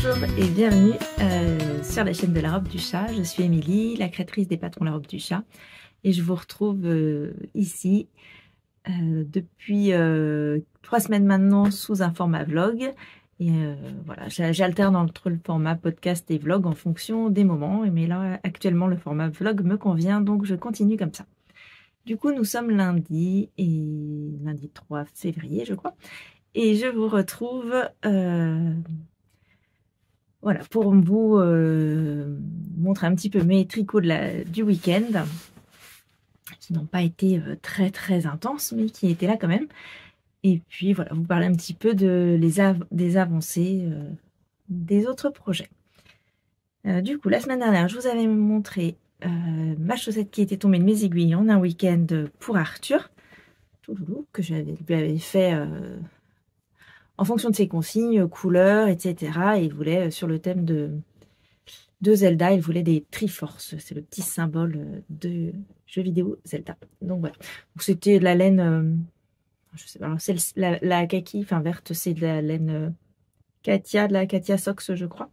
Bonjour et bienvenue sur la chaîne de la robe du chat. Je suis Émilie, la créatrice des patrons La robe du chat. Et je vous retrouve ici depuis 3 semaines maintenant sous un format vlog. Et voilà, j'alterne entre le format podcast et vlog en fonction des moments. Mais là, actuellement, le format vlog me convient, donc je continue comme ça. Du coup, nous sommes lundi 3 février, je crois. Et je vous retrouve voilà, pour vous montrer un petit peu mes tricots du week-end, qui n'ont pas été très très intenses, mais qui étaient là quand même. Et puis voilà, vous parler un petit peu des avancées des autres projets. Du coup, la semaine dernière, je vous avais montré ma chaussette qui était tombée de mes aiguilles en un week-end pour Arthur, que je lui avais fait en fonction de ses consignes, couleurs, etc. Et il voulait, sur le thème de Zelda, il voulait des Triforce. C'est le petit symbole de jeu vidéo Zelda. Donc voilà. C'était de la laine, je sais pas, c'est la kaki, enfin verte, c'est de la laine Katia, de la Katia Sox, je crois.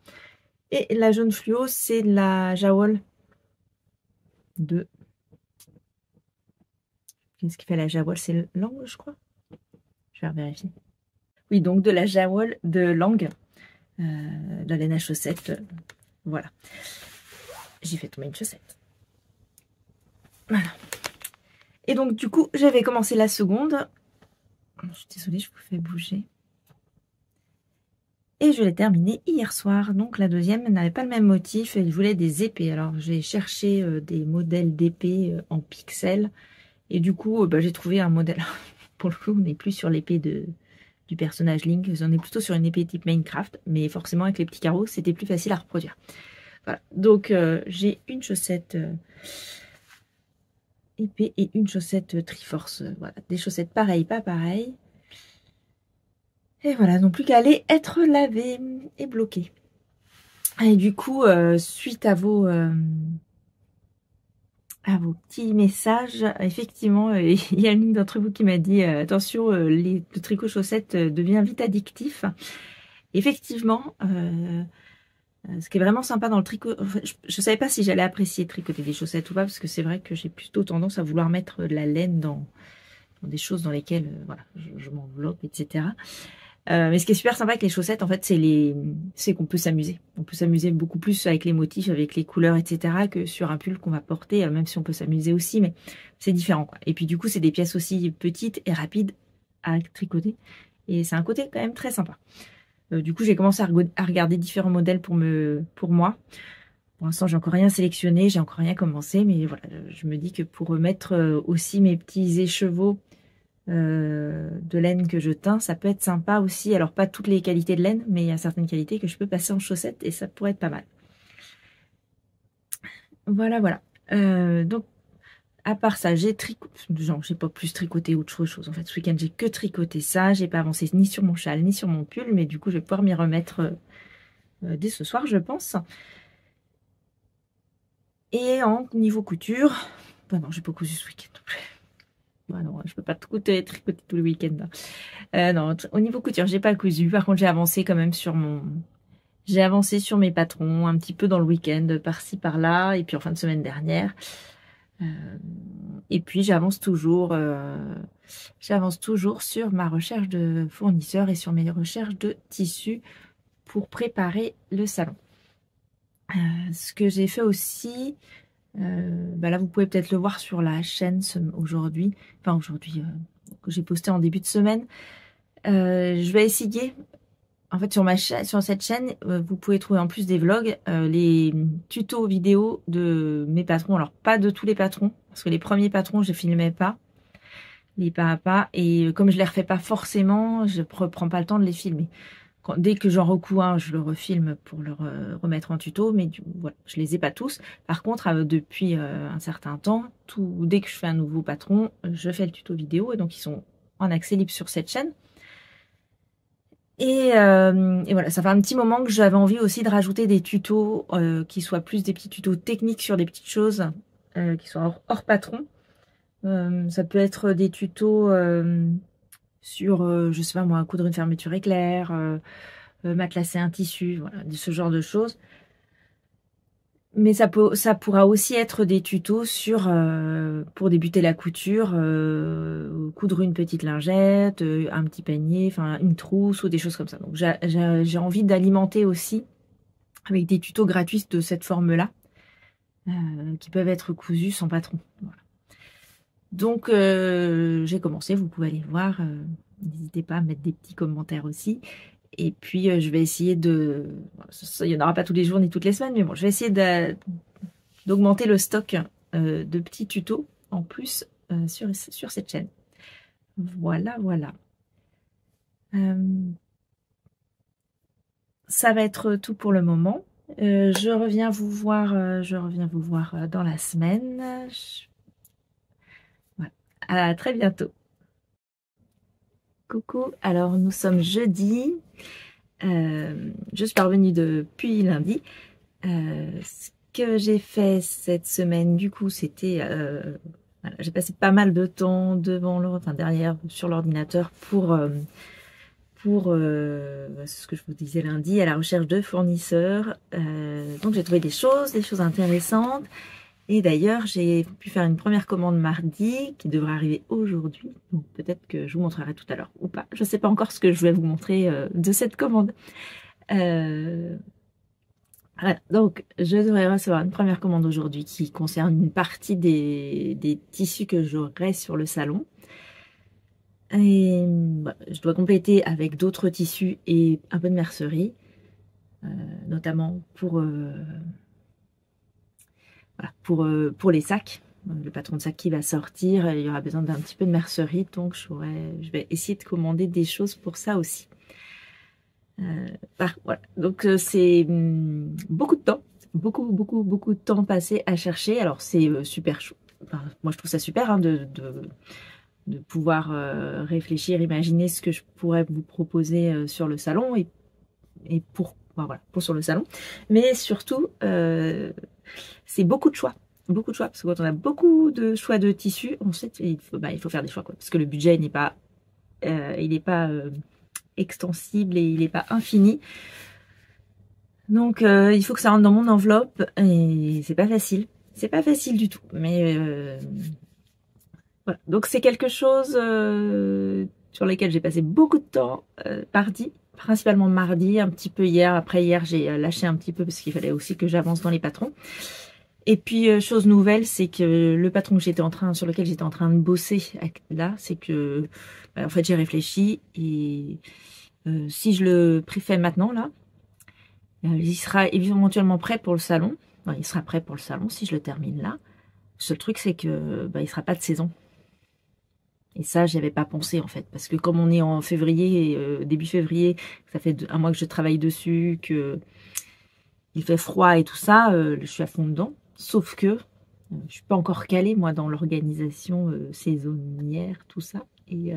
Et la jaune fluo, c'est de la Jawol de... Qu'est-ce qui fait la Jawol? C'est l'angle, je crois. Je vais vérifier. Oui, donc de la Jawol de Lang, de la laine à chaussettes. Voilà. J'ai fait tomber une chaussette. Voilà. Et donc, du coup, j'avais commencé la seconde. Je suis désolée, je vous fais bouger. Et je l'ai terminée hier soir. Donc, la deuxième n'avait pas le même motif. Elle voulait des épées. Alors, j'ai cherché des modèles d'épées en pixels. Et du coup, j'ai trouvé un modèle. Pour le coup, on n'est plus sur l'épée du personnage Link. On est plutôt sur une épée type Minecraft. Mais forcément, avec les petits carreaux, c'était plus facile à reproduire. Voilà. Donc, j'ai une chaussette... épée et une chaussette Triforce. Voilà, des chaussettes pareilles, pas pareilles. Et voilà, non plus qu'à aller être lavées et bloquées. Et du coup, suite à vos petits messages, effectivement, il y a une d'entre vous qui m'a dit attention, le tricot chaussette devient vite addictif. Effectivement, ce qui est vraiment sympa dans le tricot, je ne savais pas si j'allais apprécier tricoter des chaussettes ou pas, parce que c'est vrai que j'ai plutôt tendance à vouloir mettre de la laine dans des choses dans lesquelles voilà, je m'enveloppe, etc. Mais ce qui est super sympa avec les chaussettes, en fait, c'est qu'on peut s'amuser. On peut s'amuser beaucoup plus avec les motifs, avec les couleurs, etc. que sur un pull qu'on va porter, même si on peut s'amuser aussi, mais c'est différent, quoi. Et puis du coup, c'est des pièces aussi petites et rapides à tricoter. Et c'est un côté quand même très sympa. Du coup, j'ai commencé à regarder différents modèles pour moi. Pour l'instant, j'ai encore rien sélectionné, j'ai encore rien commencé, mais voilà, je me dis que pour mettre aussi mes petits écheveaux de laine que je teins, ça peut être sympa aussi. Alors, pas toutes les qualités de laine, mais il y a certaines qualités que je peux passer en chaussettes et ça pourrait être pas mal. Voilà, voilà. Donc, à part ça, j'ai pas plus tricoté autre chose. En fait, ce week-end, j'ai que tricoté ça. J'ai pas avancé ni sur mon châle, ni sur mon pull, mais du coup, je vais pouvoir m'y remettre dès ce soir, je pense. Et en niveau couture, non, j'ai pas cousu ce week-end non plus. Non, je peux pas tout tricoter tout le week-end. Non, au niveau couture, j'ai pas cousu. Par contre, j'ai avancé quand même j'ai avancé sur mes patrons un petit peu dans le week-end, par-ci, par-là, et puis en fin de semaine dernière. Et puis j'avance toujours sur ma recherche de fournisseurs et sur mes recherches de tissus pour préparer le salon. Ce que j'ai fait aussi, là vous pouvez peut-être le voir sur la chaîne aujourd'hui, que j'ai posté en début de semaine. Je vais essayer, en fait sur cette chaîne, vous pouvez trouver en plus des vlogs, les tutos vidéo de mes patrons. Alors pas de tous les patrons, parce que les premiers patrons je filmais pas, les pas à pas, et comme je les refais pas forcément, je reprends pas le temps de les filmer. Dès que j'en recouds un, je le refilme pour le remettre en tuto, mais voilà, je les ai pas tous. Par contre, depuis un certain temps, dès que je fais un nouveau patron, je fais le tuto vidéo, et donc ils sont en accès libre sur cette chaîne. Et voilà, ça fait un petit moment que j'avais envie aussi de rajouter des tutos qui soient plus des petits tutos techniques sur des petites choses qui soient hors patron. Ça peut être des tutos sur, je sais pas moi, coudre une fermeture éclair, matelassé un tissu, voilà, ce genre de choses. Mais ça pourra aussi être des tutos sur pour débuter la couture, coudre une petite lingette, un petit panier, enfin une trousse ou des choses comme ça. Donc j'ai envie d'alimenter aussi avec des tutos gratuits de cette forme-là, qui peuvent être cousus sans patron. Voilà. Donc j'ai commencé, vous pouvez aller voir. N'hésitez pas à mettre des petits commentaires aussi. Et puis, je vais essayer de... Il n'y en aura pas tous les jours ni toutes les semaines, mais bon, je vais essayer d'augmenter le stock de petits tutos en plus sur cette chaîne. Voilà, voilà. Ça va être tout pour le moment. Je reviens vous voir dans la semaine. Voilà. À très bientôt. Coucou, alors nous sommes jeudi. Je suis parvenue depuis lundi. Ce que j'ai fait cette semaine, du coup, c'était... voilà, j'ai passé pas mal de temps derrière, sur l'ordinateur pour ce que je vous disais lundi, à la recherche de fournisseurs. Donc j'ai trouvé des choses intéressantes. Et d'ailleurs, j'ai pu faire une première commande mardi qui devrait arriver aujourd'hui. Donc peut-être que je vous montrerai tout à l'heure ou pas. Je ne sais pas encore ce que je vais vous montrer de cette commande. Voilà, donc je devrais recevoir une première commande aujourd'hui qui concerne une partie des tissus que j'aurai sur le salon. Et bah, je dois compléter avec d'autres tissus et un peu de mercerie, notamment pour les sacs. Le patron de sac qui va sortir, il y aura besoin d'un petit peu de mercerie, donc je vais essayer de commander des choses pour ça aussi. Voilà, donc c'est beaucoup de temps, beaucoup de temps passé à chercher. Alors c'est super chaud. Enfin, moi je trouve ça super hein, de pouvoir réfléchir, imaginer ce que je pourrais vous proposer sur le salon et pour sur le salon. Mais surtout, c'est beaucoup de choix. Beaucoup de choix, parce que quand on a beaucoup de choix de tissus, ensuite il faut faire des choix, quoi, parce que le budget n'est pas, extensible et il n'est pas infini. Donc il faut que ça rentre dans mon enveloppe et c'est pas facile. C'est pas facile du tout. Mais voilà. Donc c'est quelque chose sur lequel j'ai passé beaucoup de temps mardi, principalement mardi, un petit peu hier. Après hier j'ai lâché un petit peu parce qu'il fallait aussi que j'avance dans les patrons. Et puis chose nouvelle, c'est que le patron que sur lequel j'étais en train de bosser là, c'est que en fait j'ai réfléchi et si je le préfère maintenant là, il sera éventuellement prêt pour le salon. Enfin, il sera prêt pour le salon si je le termine là. Le seul truc c'est que il sera pas de saison. Et ça, j'y avais pas pensé en fait, parce que comme on est en février, début février, ça fait un mois que je travaille dessus, que il fait froid et tout ça, je suis à fond dedans. Sauf que je suis pas encore calée moi dans l'organisation saisonnière, tout ça. Et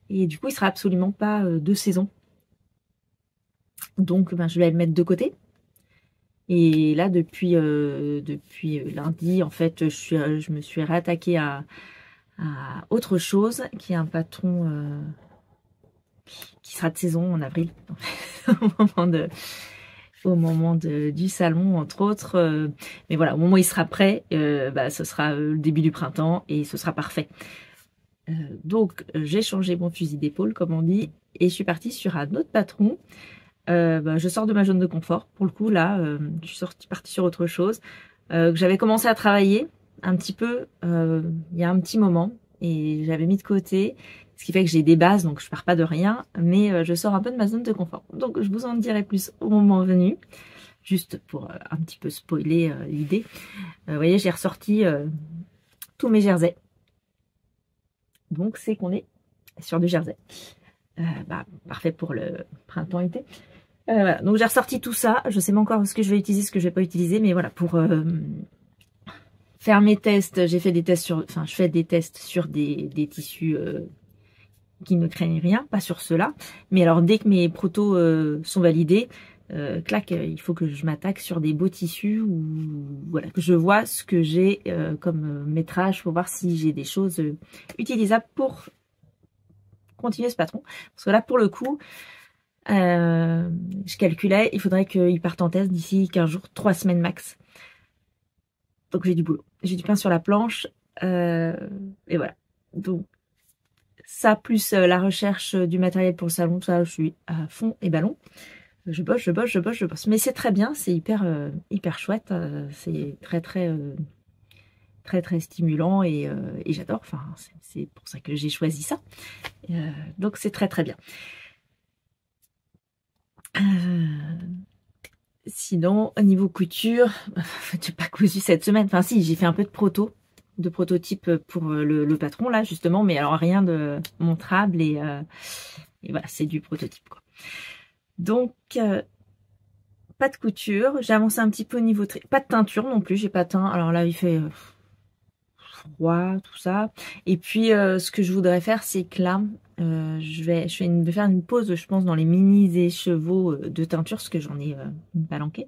du coup, il sera absolument pas de saison. Donc, je vais le mettre de côté. Et là, depuis lundi, en fait, je me suis réattaquée à autre chose, qui est un patron qui sera de saison en avril, au moment du salon, entre autres. Mais voilà, au moment où il sera prêt, ce sera le début du printemps et ce sera parfait. Donc, j'ai changé mon fusil d'épaule, comme on dit, et je suis partie sur un autre patron. Je sors de ma zone de confort. Pour le coup, là, je suis partie sur autre chose. J'avais commencé à travailler un petit peu il y a un petit moment et j'avais mis de côté, ce qui fait que j'ai des bases, donc je pars pas de rien, mais je sors un peu de ma zone de confort. Donc je vous en dirai plus au moment venu, juste pour un petit peu spoiler l'idée. Vous voyez, j'ai ressorti tous mes jerseys. Donc c'est qu'on est sur du jersey. Parfait pour le printemps-été. Voilà. Donc j'ai ressorti tout ça. Je sais pas encore ce que je vais utiliser, ce que je vais pas utiliser, mais voilà, pour faire mes tests, je fais des tests sur des tissus qui ne craignent rien, pas sur ceux-là. Mais alors dès que mes protos sont validés, clac, il faut que je m'attaque sur des beaux tissus ou voilà, que je vois ce que j'ai comme métrage pour voir si j'ai des choses utilisables pour continuer ce patron. Parce que là, pour le coup, Je calculais, il faudrait qu'ils partent en test d'ici 15 jours, 3 semaines max. Donc j'ai du boulot. J'ai du pain sur la planche. Et voilà. Donc ça, plus la recherche du matériel pour le salon, ça, je suis à fond et ballon. Je bosse, je bosse, je bosse, je bosse. Mais c'est très bien, c'est hyper chouette. C'est très stimulant et j'adore. Enfin, c'est pour ça que j'ai choisi ça. Donc c'est très bien. Sinon, au niveau couture, j'ai pas cousu cette semaine. Enfin si, j'ai fait un peu de prototype pour le patron là justement, mais alors rien de montrable et voilà, c'est du prototype quoi. Donc pas de couture, j'ai avancé un petit peu au niveau pas de teinture non plus, j'ai pas teint. Alors là il fait froid, tout ça. Et puis ce que je voudrais faire, c'est que là je vais faire une pause, je pense, dans les mini écheveaux de teinture, parce que j'en ai une palanquée.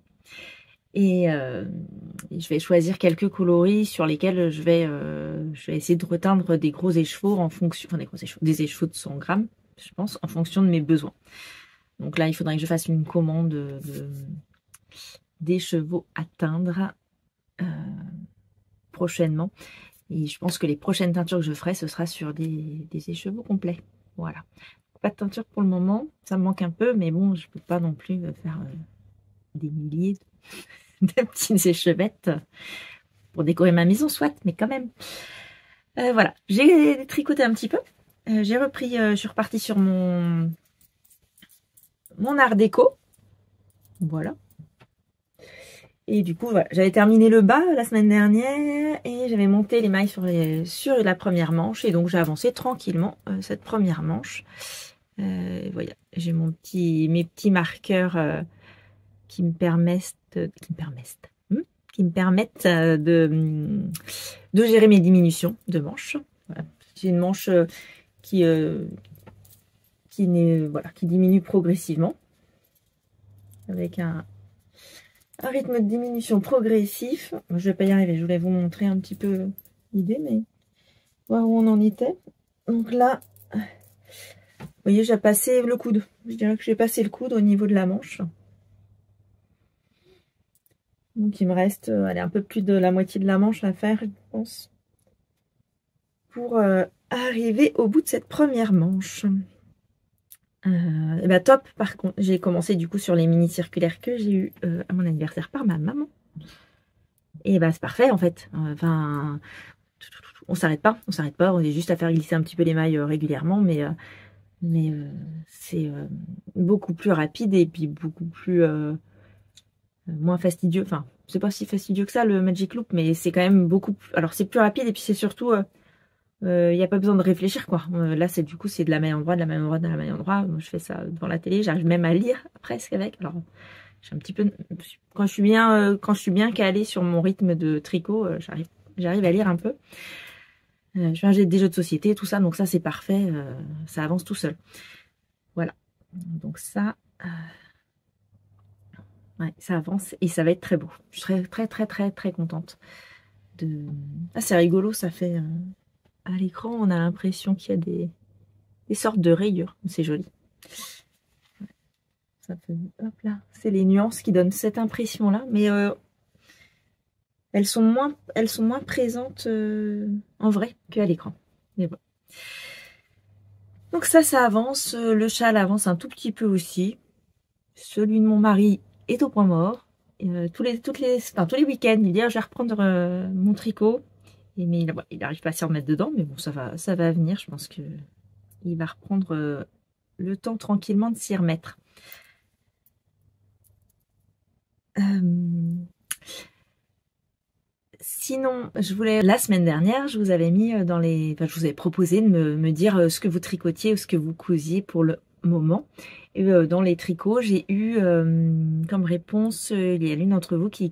Et je vais choisir quelques coloris sur lesquels je vais essayer de reteindre des gros écheveaux en fonction, enfin des écheveaux de 100 grammes, je pense, en fonction de mes besoins. Donc là, il faudrait que je fasse une commande d'écheveaux à teindre prochainement. Et je pense que les prochaines teintures que je ferai, ce sera sur des écheveaux complets. Voilà. Pas de teinture pour le moment, ça me manque un peu, mais bon, je peux pas non plus faire des milliers de petites échevettes pour décorer ma maison, soit, mais quand même. Voilà, j'ai tricoté un petit peu. J'ai repris, je suis repartie sur mon art déco. Voilà. Et du coup, voilà, j'avais terminé le bas la semaine dernière et j'avais monté les mailles sur la première manche. Et donc, j'ai avancé tranquillement cette première manche. Voilà, j'ai mes petits marqueurs qui me permettent de gérer mes diminutions de manches. Voilà. J'ai une manche qui diminue progressivement avec un rythme de diminution progressif. Je vais pas y arriver, je voulais vous montrer un petit peu l'idée, mais voir où on en était. Donc là, vous voyez, j'ai passé le coude. Je dirais que j'ai passé le coude au niveau de la manche. Donc il me reste allez, un peu plus de la moitié de la manche à faire, je pense, pour arriver au bout de cette première manche. Et bah top, par contre, j'ai commencé du coup sur les mini circulaires que j'ai eu à mon anniversaire par ma maman. Et bah c'est parfait en fait. Enfin, on s'arrête pas, on est juste à faire glisser un petit peu les mailles régulièrement, mais c'est beaucoup plus rapide et puis beaucoup plus moins fastidieux. Enfin, c'est pas si fastidieux que ça le Magic Loop, mais c'est quand même beaucoup plus... Alors c'est plus rapide et puis c'est surtout... il n'y a pas besoin de réfléchir quoi. Là c'est du coup c'est de la main endroite, de la main endroite, de la main endroite. Moi je fais ça devant la télé, j'arrive même à lire presque avec. Alors j'ai un petit peu quand je suis bien calée sur mon rythme de tricot, j'arrive à lire un peu. J'ai des jeux de société, tout ça, donc ça c'est parfait, ça avance tout seul. Voilà. Donc ça ouais, ça avance et ça va être très beau. Je serai très contente de... Ah c'est rigolo, ça fait à l'écran, on a l'impression qu'il y a des sortes de rayures. C'est joli. Ça fait, hop là, c'est les nuances qui donnent cette impression-là, mais elles sont moins présentes en vrai qu'à l'écran. Mais bon. Donc ça avance. Le châle avance un tout petit peu aussi. Celui de mon mari est au point mort. Tous les week-ends, il dit je vais reprendre mon tricot. Mais il n'arrive pas à s'y remettre dedans, mais bon, ça va venir. Je pense que il va reprendre le temps tranquillement de s'y remettre. Sinon, la semaine dernière, je vous avais mis je vous avais proposé de me dire ce que vous tricotiez ou ce que vous cousiez pour le moment. Et dans les tricots, j'ai eu comme réponse, il y a l'une d'entre vous qui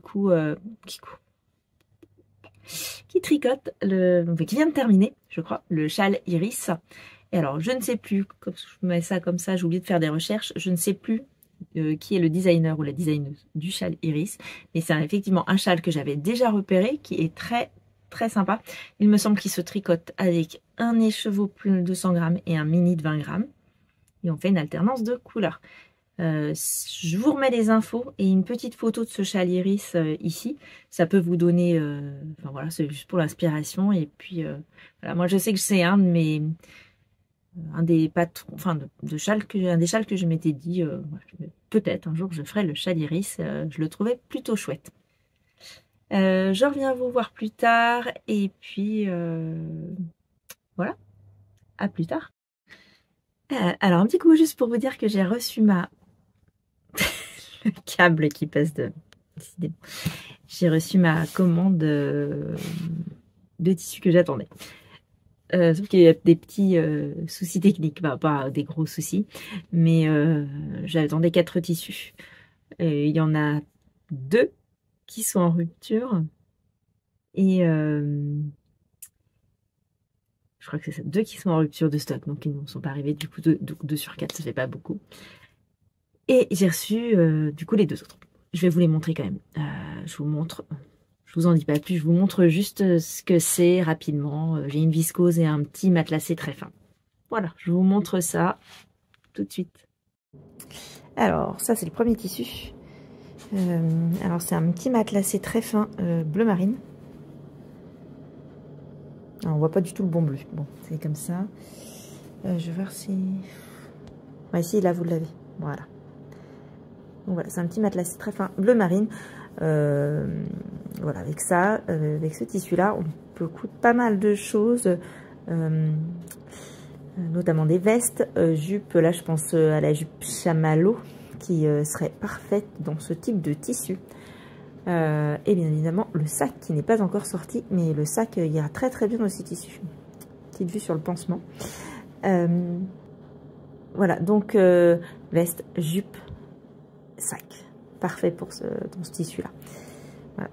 tricote, qui vient de terminer, je crois, le châle Iris. Et alors, je ne sais plus, comme je mets ça comme ça, j'ai oublié de faire des recherches, je ne sais plus qui est le designer ou la designeuse du châle Iris. Mais c'est effectivement un châle que j'avais déjà repéré, qui est très sympa. Il me semble qu'il se tricote avec un écheveau de 100 grammes et un mini de 20 grammes. Et on fait une alternance de couleurs. Je vous remets les infos et une petite photo de ce châle iris ici. Ça peut vous donner, enfin voilà, c'est juste pour l'inspiration. Et puis voilà, moi je sais que c'est un des patrons, enfin un des châles que je m'étais dit, peut-être un jour je ferai le châle iris. Je le trouvais plutôt chouette. Je reviens vous voir plus tard et puis voilà, à plus tard. Alors un petit coup juste pour vous dire que j'ai reçu le câble qui passe décidément. J'ai reçu ma commande de tissu que j'attendais. Sauf qu'il y a des petits soucis techniques, bah, pas des gros soucis, mais j'attendais 4 tissus. Et il y en a 2 qui sont en rupture. Et je crois que c'est ça, 2 qui sont en rupture de stock, donc ils ne sont pas arrivés. Du coup, 2 sur 4, ça fait pas beaucoup. Et j'ai reçu du coup les 2 autres. Je vais vous les montrer quand même. Je vous montre, je vous en dis pas plus, je vous montre juste ce que c'est rapidement. J'ai une viscose et un petit matelassé très fin. Voilà, je vous montre ça tout de suite. Alors, ça c'est le premier tissu. Alors c'est un petit matelassé très fin bleu marine. Alors, on voit pas du tout le bon bleu. Bon, c'est comme ça. Je vais voir si... Ouais, si, là vous l'avez. Voilà. Donc voilà, c'est un petit matelassé très fin bleu marine. Voilà, avec ça, avec ce tissu-là, on peut coudre pas mal de choses. Notamment des vestes, jupes, là je pense à la jupe chamallow qui serait parfaite dans ce type de tissu. Et bien évidemment le sac qui n'est pas encore sorti, mais le sac ira très très bien dans ce tissu. Petite vue sur le pansement. Voilà, donc veste, jupe, sac. Parfait pour dans ce tissu-là. Voilà.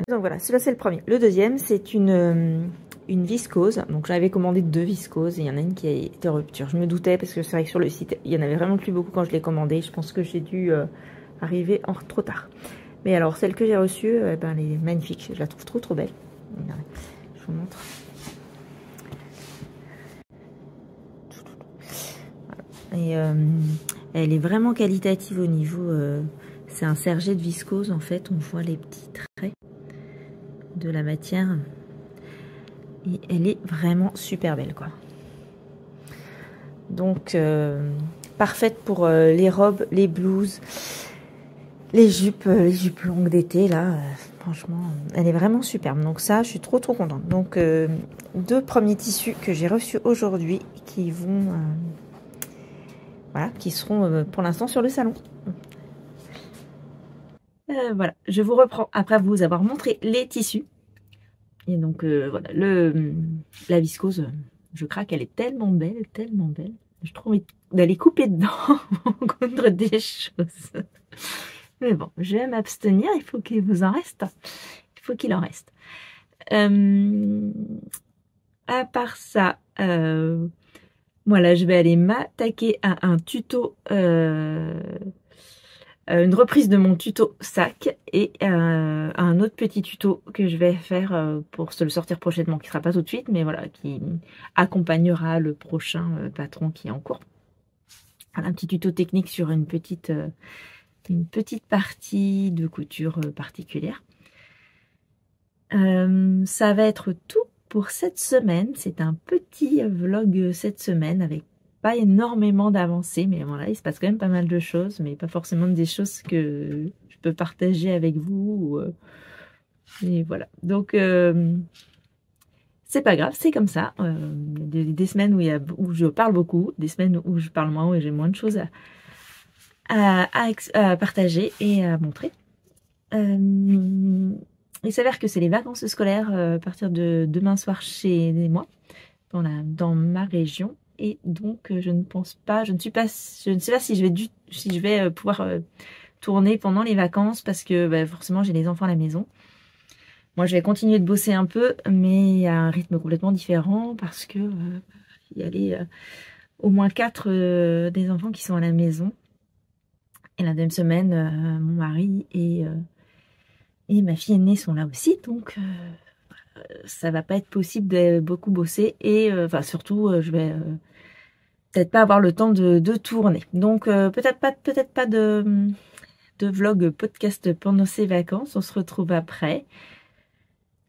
Donc voilà, celui-là c'est le premier. Le deuxième, c'est une viscose. Donc j'avais commandé 2 viscoses et il y en a une qui a été en rupture. Je me doutais parce que c'est vrai que sur le site, il y en avait vraiment plus beaucoup quand je l'ai commandé. Je pense que j'ai dû arriver trop tard. Mais alors celle que j'ai reçue, ben, elle est magnifique. Je la trouve trop belle. Regardez, je vous montre. Voilà. Et elle est vraiment qualitative au niveau... c'est un serget de viscose en fait. On voit les petits traits de la matière. Et elle est vraiment super belle, quoi. Donc, parfaite pour les robes, les blouses, les jupes longues d'été, là. Franchement, elle est vraiment superbe. Donc ça, je suis trop contente. Donc, 2 premiers tissus que j'ai reçus aujourd'hui qui vont... voilà, qui seront pour l'instant sur le salon. Voilà, je vous reprends après vous avoir montré les tissus. Et donc voilà, la viscose, je craque, elle est tellement belle, tellement belle. Je trouve envie d'aller couper dedans contre des choses. Mais bon, je vais m'abstenir, il faut qu'il vous en reste. Il faut qu'il en reste. À part ça, voilà, je vais aller m'attaquer à un tuto... une reprise de mon tuto sac et un autre petit tuto que je vais faire pour se le sortir prochainement, qui sera pas tout de suite, mais voilà, qui accompagnera le prochain patron qui est en cours. Voilà, un petit tuto technique sur une petite partie de couture particulière. Ça va être tout pour cette semaine. C'est un petit vlog cette semaine avec pas énormément d'avancées, mais voilà, il se passe quand même pas mal de choses, mais pas forcément des choses que je peux partager avec vous. Et voilà, donc c'est pas grave, c'est comme ça. Des semaines où je parle beaucoup, des semaines où je parle moins, où j'ai moins de choses à partager et à montrer. Il s'avère que c'est les vacances scolaires à partir de demain soir chez moi, dans ma région. Et donc je ne pense pas, je ne sais pas si je vais pouvoir tourner pendant les vacances parce que bah, forcément j'ai les enfants à la maison. Moi je vais continuer de bosser un peu, mais à un rythme complètement différent parce que il y a au moins 4 des enfants qui sont à la maison. Et la deuxième semaine, mon mari et ma fille aînée sont là aussi, donc ça va pas être possible de beaucoup bosser et enfin surtout je vais peut-être pas avoir le temps de tourner. Donc peut-être pas de vlog podcast pendant ces vacances. On se retrouve après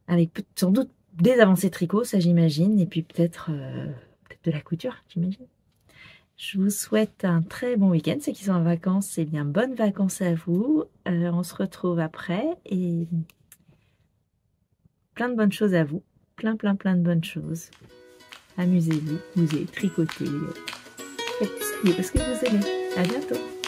avec sans doute des avancées tricot, ça j'imagine, et puis peut-être de la couture, j'imagine. Je vous souhaite un très bon week-end. Ceux qui sont en vacances, eh bien bonnes vacances à vous. On se retrouve après et plein de bonnes choses à vous. Plein de bonnes choses. Amusez-vous, bougez, tricotez. Faites ce que vous aimez. À bientôt.